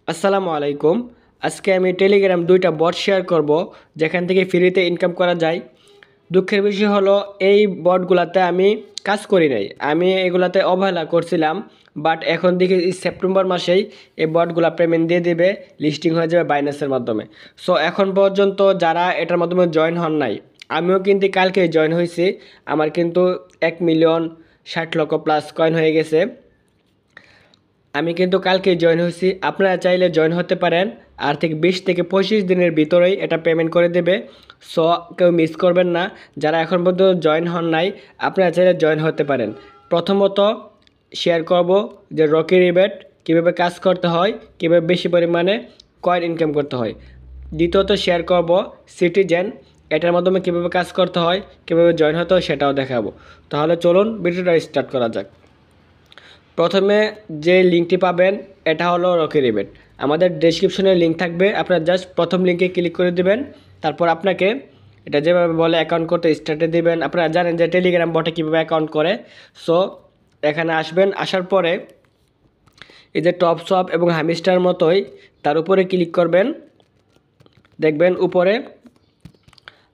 আসসালামু আলাইকুম। আজকে আমি টেলিগ্রাম ২টা বট শেয়ার করব যেখান থেকে ফ্রিতে ইনকাম করা যায়। দুঃখের বিষয় হলো এই বটগুলাতে আমি কাজ করি নাই। আমি এগুলাতে অবহেলা করছিলাম। বাট এখন দেখি এই সেপ্টেম্বর মাসেই এই বটগুলা পেমেন্ট দিয়ে দিবে, লিস্টিং হয়ে যাবে বাইন্যান্সের মাধ্যমে। সো এখন পর্যন্ত যারা এটার মাধ্যমে জয়েন হন নাই, আমিও কিন্তু কালকেই জয়েন হয়েছি। আমার কিন্তু ১,৬০,০০,০০০ প্লাস কয়েন হয়ে গেছে। আমি কিন্তু কালকেই জয়েন হয়েছি। আপনারা চাইলে জয়েন হতে পারেন। আর থেকে ২০ থেকে ২৫ দিনের ভিতরেই এটা পেমেন্ট করে দেবে। সো কেউ মিস করবেন না। যারা এখন পর্যন্ত জয়েন হন নাই, আপনারা চাইলে জয়েন হতে পারেন। প্রথমত শেয়ার করব যে রকি রিবেট কীভাবে কাজ করতে হয়, কীভাবে বেশি পরিমাণে কয়েন ইনকাম করতে হয়। দ্বিতীয়ত শেয়ার করব সিটিজেন, এটার মাধ্যমে কীভাবে কাজ করতে হয়, কীভাবে জয়েন হতে হয় সেটাও দেখাবো। তাহলে চলুন ভিডিওটা স্টার্ট করা যাক। প্রথমে যে লিঙ্কটি পাবেন এটা হলো রকি রিবেট। আমাদের ডেসক্রিপশনে লিঙ্ক থাকবে, আপনারা জাস্ট প্রথম লিঙ্কে ক্লিক করে দিবেন। তারপর আপনাকে এটা যেভাবে বলে অ্যাকাউন্ট করতে স্টার্টে দিবেন। আপনারা জানেন যে টেলিগ্রাম বটে কীভাবে অ্যাকাউন্ট করে। সো এখানে আসবেন, আসার পরে এই যে টপ শপ এবং হামিস্টার মতোই তার উপরে ক্লিক করবেন। দেখবেন উপরে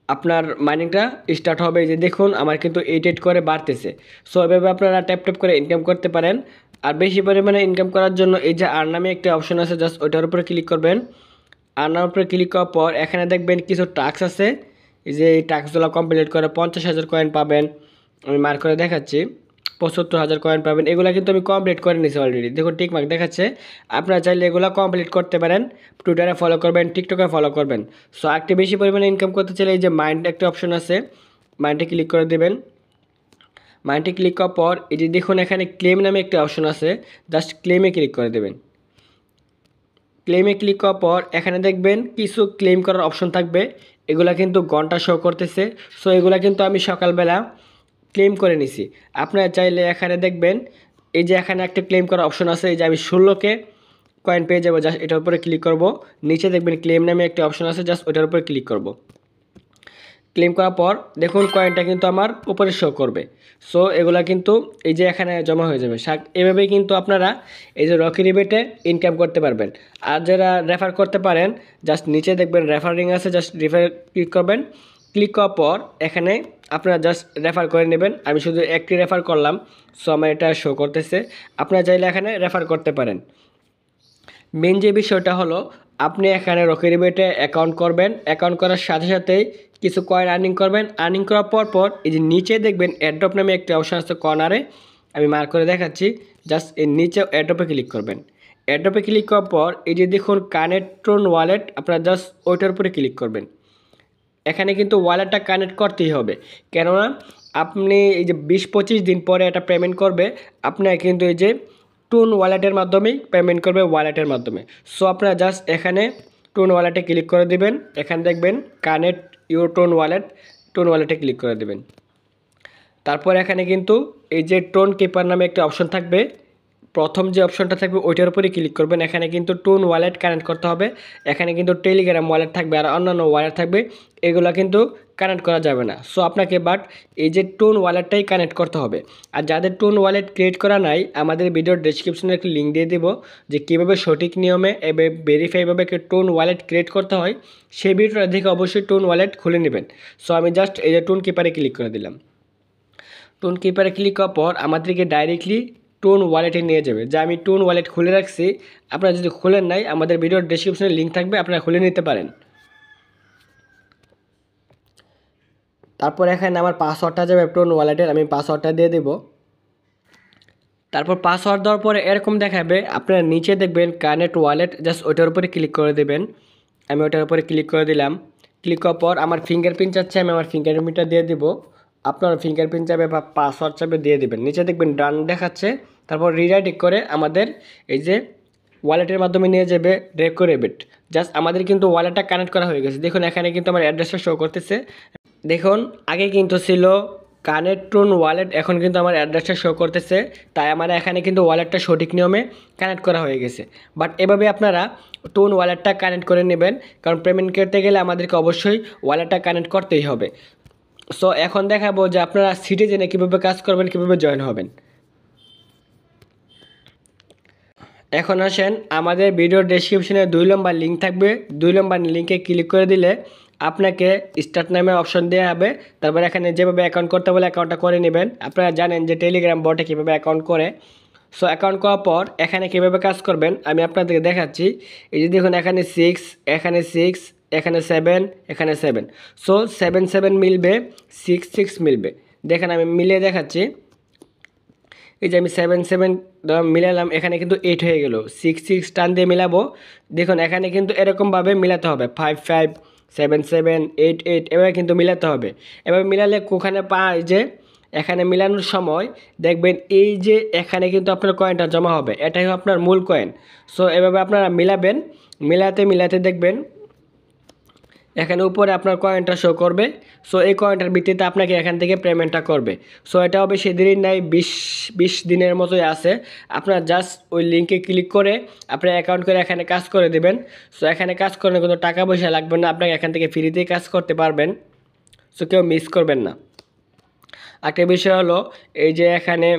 আপনার মাইনিংটা স্টার্ট হবে। এই যে দেখুন আমার কিন্তু 88 করে বাড়তেছে। সো এভাবে আপনারা ট্যাপ ট্যাপ করে ইনকাম করতে পারেন। আর বেশি পরিমাণে ইনকাম করার জন্য এই যে আর নামে একটা অপশন আছে, জাস্ট ওইটার উপরে ক্লিক করবেন। আর নামের উপরে ক্লিক করার পর এখানে দেখবেন কিছু টাস্ক আছে। এই যে এই টাস্কগুলো কমপ্লিট করে 50,000 কয়েন পাবেন। আমি মার্ক করে দেখাচ্ছি। 75,000 কয়েন পাবেন। এগুলো কিন্তু আমি কমপ্লিট করে নিয়েছি অলরেডি। দেখুন টিকমার্ক দেখাচ্ছে। আপনারা চাইলে এগুলো কমপ্লিট করতে পারেন। টুইটারে ফলো করবেন, টিকটকে ফলো করবেন। সো আরেকটু বেশি পরিমাণে ইনকাম করতে চাইলে এই যে মাইন্ড একটা অপশন আছে, মাইন্ডে ক্লিক করে দেবেন। মাইন্ডে ক্লিক করার পর এই যে দেখুন এখানে ক্লেম নামে একটা অপশন আছে, জাস্ট ক্লেমে ক্লিক করে দেবেন। ক্লেমে ক্লিক করার পর এখানে দেখবেন কিছু ক্লেম করার অপশন থাকবে। এগুলা কিন্তু ঘন্টা শো করতেছে। সো এগুলা কিন্তু আমি সকালবেলা ক্লেম করে নিছি। আপনারা চাইলে এখানে দেখবেন এই যে এখানে একটা ক্লেম করার অপশন আছে। এই যে আমি 16কে কয়েন পেয়ে যাবো, জাস্ট এটার উপরে ক্লিক করব। নিচে দেখবেন ক্লেম নামে একটা অপশন আছে, জাস্ট ওইটার উপরে ক্লিক করব। ক্লেম করার পর দেখুন কয়েনটা কিন্তু আমার উপরে শো করবে। সো এগুলা কিন্তু এই যে এখানে জমা হয়ে যাবে। এভাবেই কিন্তু আপনারা এই যে রকি রিবেটে ইনকাম করতে পারবেন। আর যারা রেফার করতে পারেন, জাস্ট নিচে দেখবেন রেফারিং আছে, জাস্ট রেফার ক্লিক করবেন। ক্লিক করার পর এখানে আপনারা জাস্ট রেফার করে নেবেন। আমি শুধু একটি রেফার করলাম, সো আমার এটা শো করতেছে। আপনারা চাইলে এখানে রেফার করতে পারেন। মেন যে বিষয়টা হলো আপনি এখানে রকি রিবেটে অ্যাকাউন্ট করবেন। অ্যাকাউন্ট করার সাথে সাথেই কিছু কয়েন আর্নিং করবেন। আর্নিং করার পর এই যে নিচে দেখবেন অ্যাড্রপ নামে একটা অপশন আছে কর্নারে, আমি মার্ক করে দেখাচ্ছি। জাস্ট এর নিচে অ্যাড্রপে ক্লিক করবেন। অ্যাড্রপে ক্লিক করার পর এই যে দেখুন কানেক্ট্রন ওয়ালেট, আপনারা জাস্ট ওইটার উপরে ক্লিক করবেন। এখানে কিন্তু ওয়ালেটটা কানেক্ট করতেই হবে, কেননা আপনি এই যে 20-25 দিন পরে এটা পেমেন্ট করবে। আপনার কিন্তু এই যে টুন ওয়ালেটের মাধ্যমেই পেমেন্ট করবে, ওয়ালেটের মাধ্যমে। সো আপনারা জাস্ট এখানে টুন ওয়ালেটে ক্লিক করে দিবেন। এখানে দেখবেন connect your tone wallet, tone ওয়ালেটে ক্লিক করে দেবেন। তারপর এখানে কিন্তু এই যে টোন কিপার নামে একটা অপশন থাকবে, প্রথম যে অপশনটা থাকবে ওইটার উপরে ক্লিক করবেন। এখানে কিন্তু টোন ওয়ালেট কানেক্ট করতে হবে। এখানে কিন্তু টেলিগ্রাম ওয়ালেট থাকবে আর অন্যান্য ওয়ালেট থাকবে, এগুলো কিন্তু কানেক্ট করা যাবে না। সো আপনাকে বাট এই যে টোন ওয়ালেটটাই কানেক্ট করতে হবে। আর যাদের টোন ওয়ালেট ক্রিয়েট করা নাই, আমাদের ভিডিওর ডেসক্রিপশনে একটি লিঙ্ক দিয়ে দেবো যে কীভাবে সঠিক নিয়মে ভেরিফাইভাবে টোন ওয়ালেট ক্রিয়েট করতে হয়। সেই ভিডিওটা দেখে অবশ্যই টোন ওয়ালেট খুলে নেবেন। সো আমি জাস্ট এই যে টোন কিপারে ক্লিক করে দিলাম। টোন কিপারে ক্লিক করার পর আমাদেরকে ডাইরেক্টলি টোন ওয়ালেটে নিয়ে যাবে, যা আমি টোন ওয়ালেট খুলে রাখছি। আপনারা যদি খুলেন নাই, আমাদের ভিডিওর ডেসক্রিপশনে লিঙ্ক থাকবে, আপনারা খুলে নিতে পারেন। তারপর এখানে আমার পাসওয়ার্ডটা যাবে টোন ওয়ালেটের, আমি পাসওয়ার্ডটা দিয়ে দেব। তারপর পাসওয়ার্ড দেওয়ার পরে এরকম দেখাবে, আপনারা নিচে দেখবেন কানেক্ট ওয়ালেট, জাস্ট ওইটার উপরে ক্লিক করে দেবেন। আমি ওইটার উপরে ক্লিক করে দিলাম। ক্লিক করার পর আমার ফিঙ্গারপ্রিন্ট চাচ্ছে, আমি আমার ফিঙ্গারপ্রিন্টটা দিয়ে দিব। আপনার ফিঙ্গারপ্রিন্ট চাবে বা পাসওয়ার্ড চাবে দিয়ে দেবেন। নিচে দেখবেন ডান দেখাচ্ছে। তারপর রিরাইট করে আমাদের এই যে ওয়ালেটের মাধ্যমে নিয়ে যাবে রেকো রেবিট। জাস্ট আমাদের কিন্তু ওয়ালেটটা কানেক্ট করা হয়ে গেছে। দেখুন এখানে কিন্তু আমার অ্যাড্রেসটা শো করতেছে। দেখুন আগে কিন্তু ছিল কানেক্ট্রন ওয়ালেট, এখন কিন্তু আমার অ্যাড্রেসটা শো করতেছে। তাই আমার এখানে কিন্তু ওয়ালেটটা সঠিক নিয়মে কানেক্ট করা হয়ে গেছে। বাট এভাবে আপনারা টোন ওয়ালেটটা কানেক্ট করে নেবেন, কারণ পেমেন্ট করতে গেলে আমাদেরকে অবশ্যই ওয়ালেটটা কানেক্ট করতেই হবে। সো এখন দেখাবো যে আপনারা সিটিজেনে কীভাবে কাজ করবেন, কীভাবে জয়েন হবেন। এখন আসেন আমাদের ভিডিওর ডেসক্রিপশনে 2 নম্বর লিঙ্ক থাকবে। 2 নম্বর লিঙ্কে ক্লিক করে দিলে আপনাকে স্টার্ট নামে অপশন দেওয়া হবে। তারপর এখানে যেভাবে অ্যাকাউন্ট করতে বলে অ্যাকাউন্টটা করে নেবেন। আপনারা জানেন যে টেলিগ্রাম বটে কীভাবে অ্যাকাউন্ট করে। সো অ্যাকাউন্ট করার পর এখানে কীভাবে কাজ করবেন আমি আপনাদেরকে দেখাচ্ছি। এই যে দেখুন এখানে 6, এখানে 6, এখানে 7, এখানে 7। সো 7 7 মিলবে, 6 6 মিলবে। দেখেন আমি মিলিয়ে দেখাচ্ছি। এই যে আমি 7 7 মিলালাম, এখানে কিন্তু 8 হয়ে গেল। 6 6 টান দিয়ে মিলাবো। দেখুন এখানে কিন্তু এরকমভাবে মিলাতে হবে, 5 5 7 7 8 8 এভাবে কিন্তু মিলাতে হবে। এভাবে মিলালে ওখানে পায় যে এখানে মিলানোর সময় দেখবেন এই যে এখানে কিন্তু আপনার কয়েনটা জমা হবে, এটাই আপনার মূল কয়েন। সো এভাবে আপনারা মিলাবেন, মিলাতে মিলাতে দেখবেন এখানে উপরে আপনার কয়েনটা শো করবে। সো এই কয়েনটার ভিত্তিতে আপনাকে এখান থেকে পেমেন্টটা করবে। সো এটা হবে সেদিনই নাই, 20 দিনের মতোই আছে। আপনার জাস্ট ওই লিঙ্কে ক্লিক করে আপনার অ্যাকাউন্ট করে এখানে কাজ করে দেবেন। সো এখানে কাজ করলে কোনো টাকা পয়সা লাগবে না, আপনাকে এখান থেকে ফ্রিতেই কাজ করতে পারবেন। সো কেউ মিস করবেন না। একটা বিষয় হলো এই যে এখানে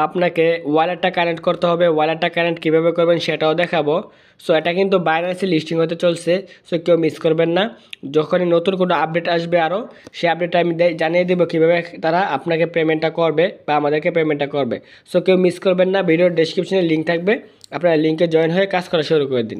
আপনাকে ওয়ালেটটা কানেক্ট করতে হবে। ওয়ালেটটা কানেক্ট কীভাবে করবেন সেটাও দেখাবো। সো এটা কিন্তু বাইনান্সে লিস্টিং হতে চলছে। সো কেউ মিস করবেন না। যখনই নতুন কোনো আপডেট আসবে আরও, সেই আপডেটটা আমি জানিয়ে দেবো কীভাবে তারা আপনাকে পেমেন্টটা করবে বা আমাদেরকে পেমেন্টটা করবে। সো কেউ মিস করবেন না। ভিডিওর ডেসক্রিপশনে লিঙ্ক থাকবে, আপনারা লিঙ্কে জয়েন হয়ে কাজ করা শুরু করে দিন।